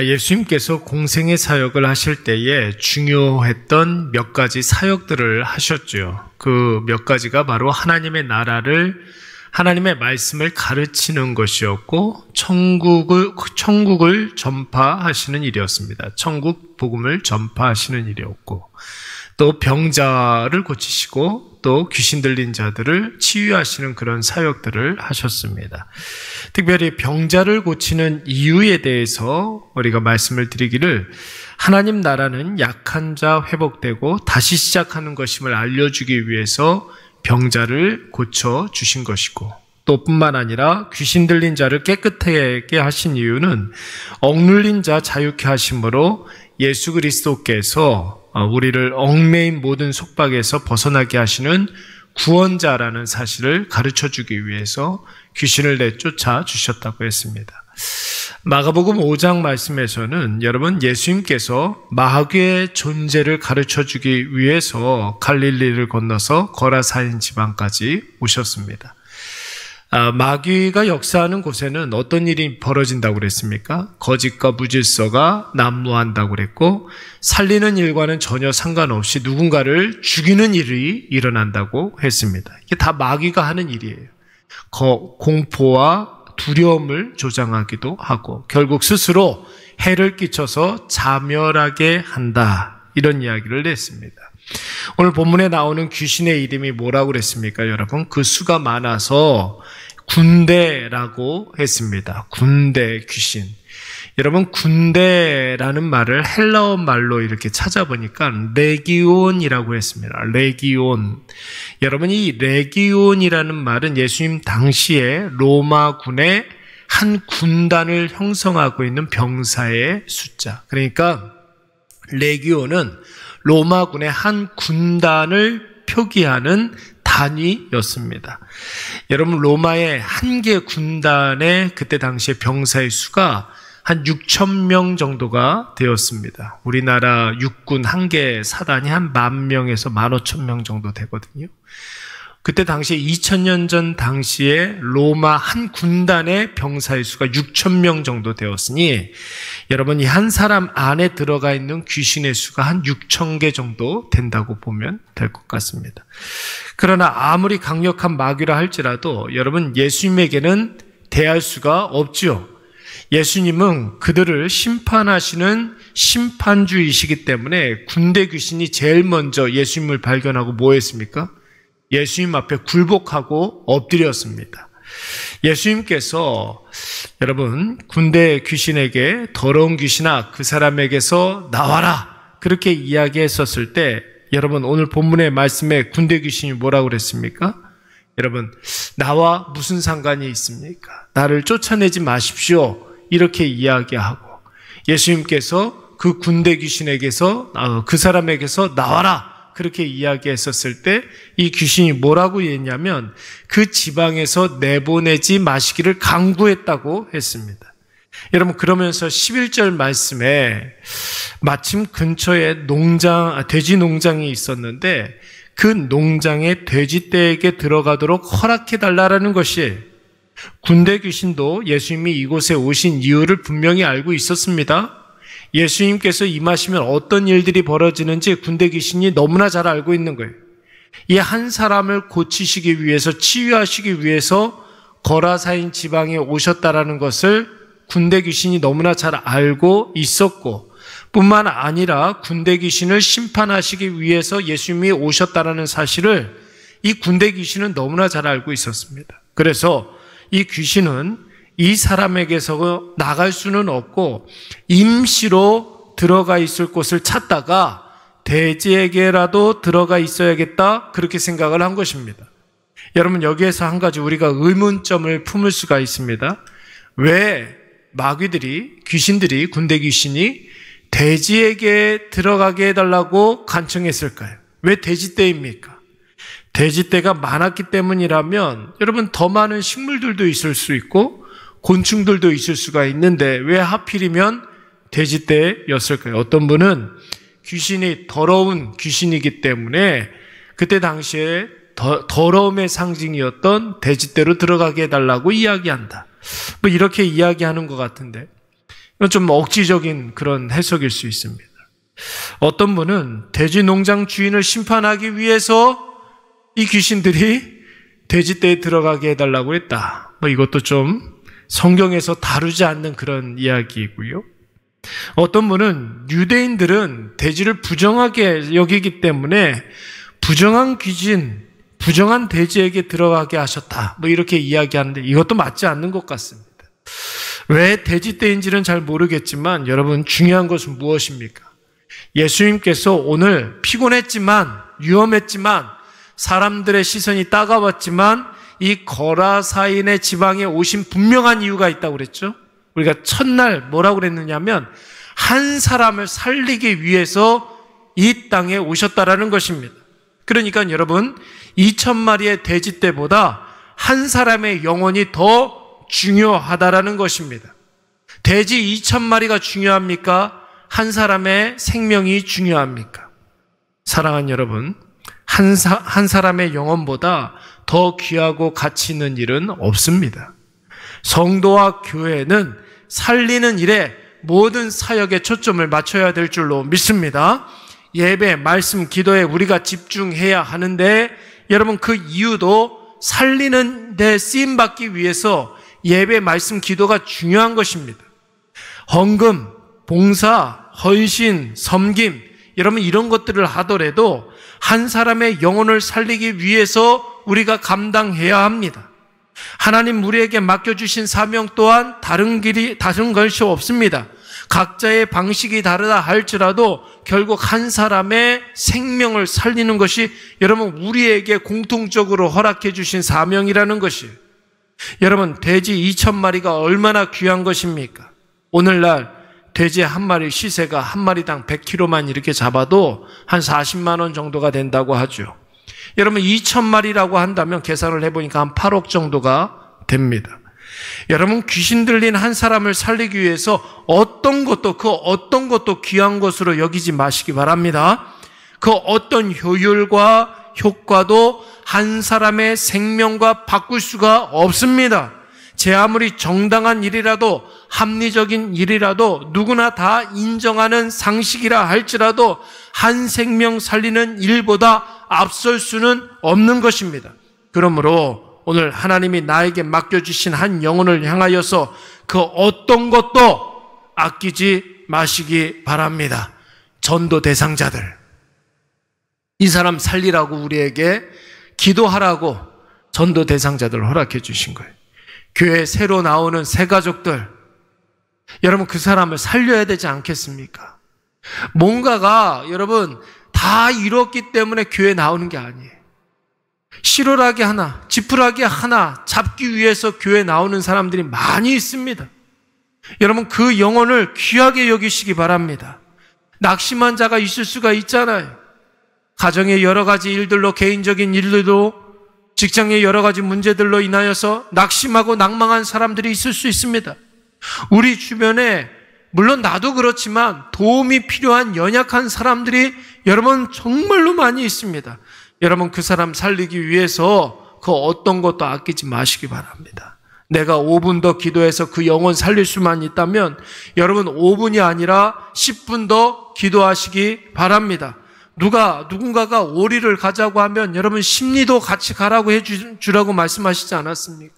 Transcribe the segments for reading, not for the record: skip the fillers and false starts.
예수님께서 공생의 사역을 하실 때에 중요했던 몇 가지 사역들을 하셨죠. 그 몇 가지가 바로 하나님의 나라를, 하나님의 말씀을 가르치는 것이었고, 천국을 전파하시는 일이었습니다. 천국 복음을 전파하시는 일이었고, 또 병자를 고치시고 또 귀신 들린 자들을 치유하시는 그런 사역들을 하셨습니다. 특별히 병자를 고치는 이유에 대해서 우리가 말씀을 드리기를, 하나님 나라는 약한 자 회복되고 다시 시작하는 것임을 알려주기 위해서 병자를 고쳐주신 것이고, 또 뿐만 아니라 귀신 들린 자를 깨끗하게 하신 이유는 억눌린 자 자유케 하심으로 예수 그리스도께서 우리를 얽매인 모든 속박에서 벗어나게 하시는 구원자라는 사실을 가르쳐주기 위해서 귀신을 내쫓아 주셨다고 했습니다. 마가복음 5장 말씀에서는 여러분, 예수님께서 마귀의 존재를 가르쳐주기 위해서 갈릴리를 건너서 거라사인 지방까지 오셨습니다. 마귀가 역사하는 곳에는 어떤 일이 벌어진다고 그랬습니까? 거짓과 무질서가 난무한다고 그랬고, 살리는 일과는 전혀 상관없이 누군가를 죽이는 일이 일어난다고 했습니다. 이게 다 마귀가 하는 일이에요. 공포와 두려움을 조장하기도 하고, 결국 스스로 해를 끼쳐서 자멸하게 한다, 이런 이야기를 냈습니다. 오늘 본문에 나오는 귀신의 이름이 뭐라고 그랬습니까, 여러분? 그 수가 많아서 군대라고 했습니다. 군대, 귀신. 여러분, 군대라는 말을 헬라어 말로 이렇게 찾아보니까 레기온이라고 했습니다. 레기온. 여러분, 이 레기온이라는 말은 예수님 당시에 로마군의 한 군단을 형성하고 있는 병사의 숫자. 그러니까 레기온은 로마군의 한 군단을 표기하는 단위였습니다. 여러분, 로마의 한 개 군단의 그때 당시에 병사의 수가 한 6,000명 정도가 되었습니다. 우리나라 육군 한 개 사단이 한 10,000명에서 15,000명 정도 되거든요. 그때 당시에 2000년 전 당시에 로마 한 군단의 병사의 수가 6,000명 정도 되었으니, 여러분, 이 한 사람 안에 들어가 있는 귀신의 수가 한 6,000개 정도 된다고 보면 될 것 같습니다. 그러나 아무리 강력한 마귀라 할지라도 여러분, 예수님에게는 대할 수가 없지요. 예수님은 그들을 심판하시는 심판주이시기 때문에 군대 귀신이 제일 먼저 예수님을 발견하고 뭐 했습니까? 예수님 앞에 굴복하고 엎드렸습니다. 예수님께서 여러분, 군대 귀신에게 더러운 귀신아 그 사람에게서 나와라, 그렇게 이야기했었을 때, 여러분, 오늘 본문의 말씀에 군대 귀신이 뭐라고 그랬습니까? 여러분, 나와 무슨 상관이 있습니까? 나를 쫓아내지 마십시오, 이렇게 이야기하고, 예수님께서 그 군대 귀신에게서, 그 사람에게서 나와라, 그렇게 이야기했었을 때 이 귀신이 뭐라고 했냐면 그 지방에서 내보내지 마시기를 강구했다고 했습니다. 여러분, 그러면서 11절 말씀에 마침 근처에 돼지 농장이 있었는데 그 농장에 돼지떼에게 들어가도록 허락해달라는 것이, 군대 귀신도 예수님이 이곳에 오신 이유를 분명히 알고 있었습니다. 예수님께서 임하시면 어떤 일들이 벌어지는지 군대 귀신이 너무나 잘 알고 있는 거예요. 이 한 사람을 고치시기 위해서, 치유하시기 위해서 거라사인 지방에 오셨다라는 것을 군대 귀신이 너무나 잘 알고 있었고, 뿐만 아니라 군대 귀신을 심판하시기 위해서 예수님이 오셨다라는 사실을 이 군대 귀신은 너무나 잘 알고 있었습니다. 그래서 이 귀신은 이 사람에게서 나갈 수는 없고 임시로 들어가 있을 곳을 찾다가 돼지에게라도 들어가 있어야겠다, 그렇게 생각을 한 것입니다. 여러분, 여기에서 한 가지 우리가 의문점을 품을 수가 있습니다. 왜 마귀들이, 귀신들이, 군대 귀신이 돼지에게 들어가게 해달라고 간청했을까요? 왜 돼지떼입니까? 돼지떼가 많았기 때문이라면 여러분, 더 많은 식물들도 있을 수 있고 곤충들도 있을 수가 있는데 왜 하필이면 돼지떼였을까요? 어떤 분은 귀신이 더러운 귀신이기 때문에 그때 당시에 더러움의 상징이었던 돼지떼로 들어가게 해달라고 이야기한다, 뭐 이렇게 이야기하는 것 같은데, 이건 좀 억지적인 그런 해석일 수 있습니다. 어떤 분은 돼지 농장 주인을 심판하기 위해서 이 귀신들이 돼지떼에 들어가게 해달라고 했다. 이것도 좀 성경에서 다루지 않는 그런 이야기이고요. 어떤 분은 유대인들은 돼지를 부정하게 여기기 때문에 부정한 귀신, 부정한 돼지에게 들어가게 하셨다. 이렇게 이야기하는데 이것도 맞지 않는 것 같습니다. 왜 돼지떼인지는 잘 모르겠지만 여러분, 중요한 것은 무엇입니까? 예수님께서 오늘 피곤했지만, 위험했지만, 사람들의 시선이 따가웠지만 이 거라사인의 지방에 오신 분명한 이유가 있다고 그랬죠. 우리가 첫날 뭐라고 그랬느냐면 한 사람을 살리기 위해서 이 땅에 오셨다라는 것입니다. 그러니까 여러분, 2,000마리의 돼지떼보다 한 사람의 영혼이 더 중요하다라는 것입니다. 돼지 2,000마리가 중요합니까? 한 사람의 생명이 중요합니까? 사랑하는 여러분, 한 사람의 영혼보다 더 귀하고 가치 있는 일은 없습니다. 성도와 교회는 살리는 일에 모든 사역에 초점을 맞춰야 될 줄로 믿습니다. 예배, 말씀, 기도에 우리가 집중해야 하는데 여러분, 그 이유도 살리는 데 쓰임받기 위해서 예배, 말씀, 기도가 중요한 것입니다. 헌금, 봉사, 헌신, 섬김, 여러분 이런 것들을 하더라도 한 사람의 영혼을 살리기 위해서 우리가 감당해야 합니다. 하나님 우리에게 맡겨주신 사명 또한 다른 것이 없습니다. 각자의 방식이 다르다 할지라도 결국 한 사람의 생명을 살리는 것이 여러분 우리에게 공통적으로 허락해 주신 사명이라는 것이에요. 여러분, 돼지 2,000마리가 얼마나 귀한 것입니까? 오늘날 돼지 한 마리 시세가 한 마리당 100kg만 이렇게 잡아도 한 40만 원 정도가 된다고 하죠. 여러분, 2,000마리라고 한다면 계산을 해보니까 한 8억 정도가 됩니다. 여러분, 귀신 들린 한 사람을 살리기 위해서 어떤 것도 귀한 것으로 여기지 마시기 바랍니다. 그 어떤 효율과 효과도 한 사람의 생명과 바꿀 수가 없습니다. 제 아무리 정당한 일이라도, 합리적인 일이라도, 누구나 다 인정하는 상식이라 할지라도 한 생명 살리는 일보다 앞설 수는 없는 것입니다. 그러므로 오늘 하나님이 나에게 맡겨주신 한 영혼을 향하여서 그 어떤 것도 아끼지 마시기 바랍니다. 전도 대상자들, 이 사람 살리라고 우리에게 기도하라고 전도 대상자들을 허락해 주신 거예요. 교회에 새로 나오는 새 가족들, 여러분 그 사람을 살려야 되지 않겠습니까? 뭔가가 여러분 다 이뤘기 때문에 교회에 나오는 게 아니에요. 실오라기 하나, 지푸라기 하나 잡기 위해서 교회에 나오는 사람들이 많이 있습니다. 여러분 그 영혼을 귀하게 여기시기 바랍니다. 낙심한 자가 있을 수가 있잖아요. 가정의 여러 가지 일들로, 개인적인 일들로, 직장의 여러 가지 문제들로 인하여서 낙심하고 낭망한 사람들이 있을 수 있습니다. 우리 주변에 물론 나도 그렇지만 도움이 필요한 연약한 사람들이 여러분 정말로 많이 있습니다. 여러분 그 사람 살리기 위해서 그 어떤 것도 아끼지 마시기 바랍니다. 내가 5분 더 기도해서 그 영혼 살릴 수만 있다면 여러분 5분이 아니라 10분 더 기도하시기 바랍니다. 누군가가 오리를 가자고 하면 여러분 심리도 같이 가라고 해주라고 말씀하시지 않았습니까?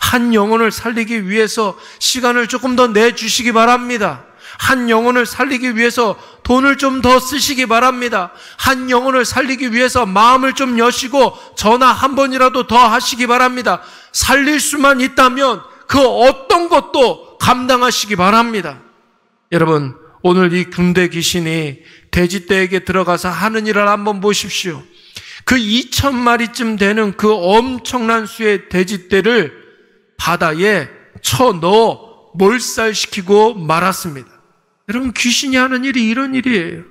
한 영혼을 살리기 위해서 시간을 조금 더 내주시기 바랍니다. 한 영혼을 살리기 위해서 돈을 좀 더 쓰시기 바랍니다. 한 영혼을 살리기 위해서 마음을 좀 여시고 전화 한 번이라도 더 하시기 바랍니다. 살릴 수만 있다면 그 어떤 것도 감당하시기 바랍니다. 여러분, 오늘 이 군대 귀신이 돼지떼에게 들어가서 하는 일을 한번 보십시오. 그 2,000마리쯤 되는 그 엄청난 수의 돼지떼를 바다에 쳐넣어 몰살시키고 말았습니다. 여러분, 귀신이 하는 일이 이런 일이에요.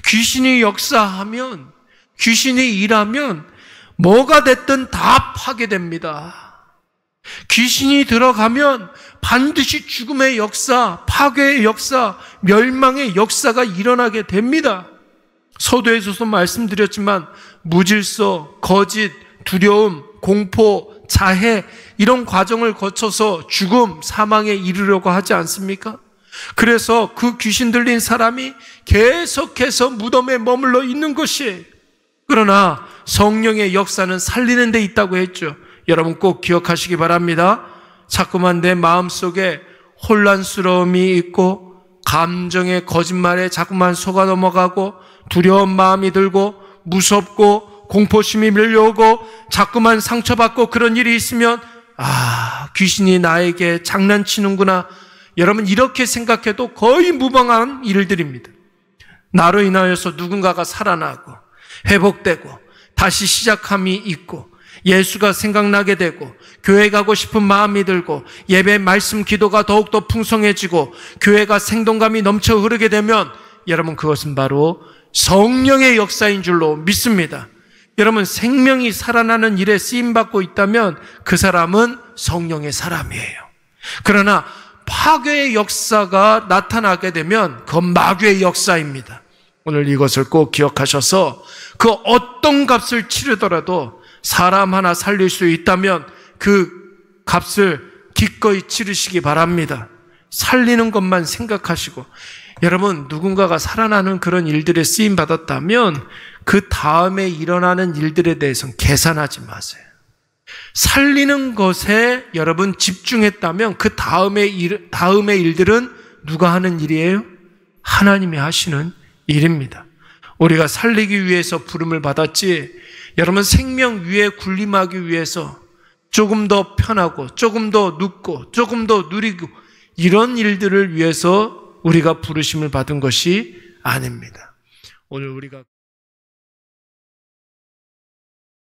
귀신이 역사하면, 귀신이 일하면 뭐가 됐든 다 파괴됩니다. 귀신이 들어가면 반드시 죽음의 역사, 파괴의 역사, 멸망의 역사가 일어나게 됩니다. 서두에서도 말씀드렸지만 무질서, 거짓, 두려움, 공포, 자해 이런 과정을 거쳐서 죽음, 사망에 이르려고 하지 않습니까? 그래서 그 귀신 들린 사람이 계속해서 무덤에 머물러 있는 것이에요. 그러나 성령의 역사는 살리는 데 있다고 했죠. 여러분 꼭 기억하시기 바랍니다. 자꾸만 내 마음속에 혼란스러움이 있고 감정의 거짓말에 자꾸만 속아 넘어가고 두려운 마음이 들고 무섭고 공포심이 밀려오고 자꾸만 상처받고 그런 일이 있으면 귀신이 나에게 장난치는구나. 여러분 이렇게 생각해도 거의 무방한 일들입니다. 나로 인하여서 누군가가 살아나고 회복되고 다시 시작함이 있고 예수가 생각나게 되고 교회 가고 싶은 마음이 들고 예배 말씀 기도가 더욱더 풍성해지고 교회가 생동감이 넘쳐 흐르게 되면 여러분 그것은 바로 성령의 역사인 줄로 믿습니다. 여러분 생명이 살아나는 일에 쓰임받고 있다면 그 사람은 성령의 사람이에요. 그러나 파괴의 역사가 나타나게 되면 그건 마귀의 역사입니다. 오늘 이것을 꼭 기억하셔서 그 어떤 값을 치르더라도 사람 하나 살릴 수 있다면 그 값을 기꺼이 치르시기 바랍니다. 살리는 것만 생각하시고 여러분 누군가가 살아나는 그런 일들에 쓰임받았다면 그 다음에 일어나는 일들에 대해서는 계산하지 마세요. 살리는 것에 여러분 집중했다면 그 다음의 일들은 누가 하는 일이에요? 하나님이 하시는 일입니다. 우리가 살리기 위해서 부름을 받았지 여러분 생명 위에 군림하기 위해서 조금 더 편하고 조금 더 눕고 조금 더 누리고 이런 일들을 위해서 우리가 부르심을 받은 것이 아닙니다. 오늘 우리가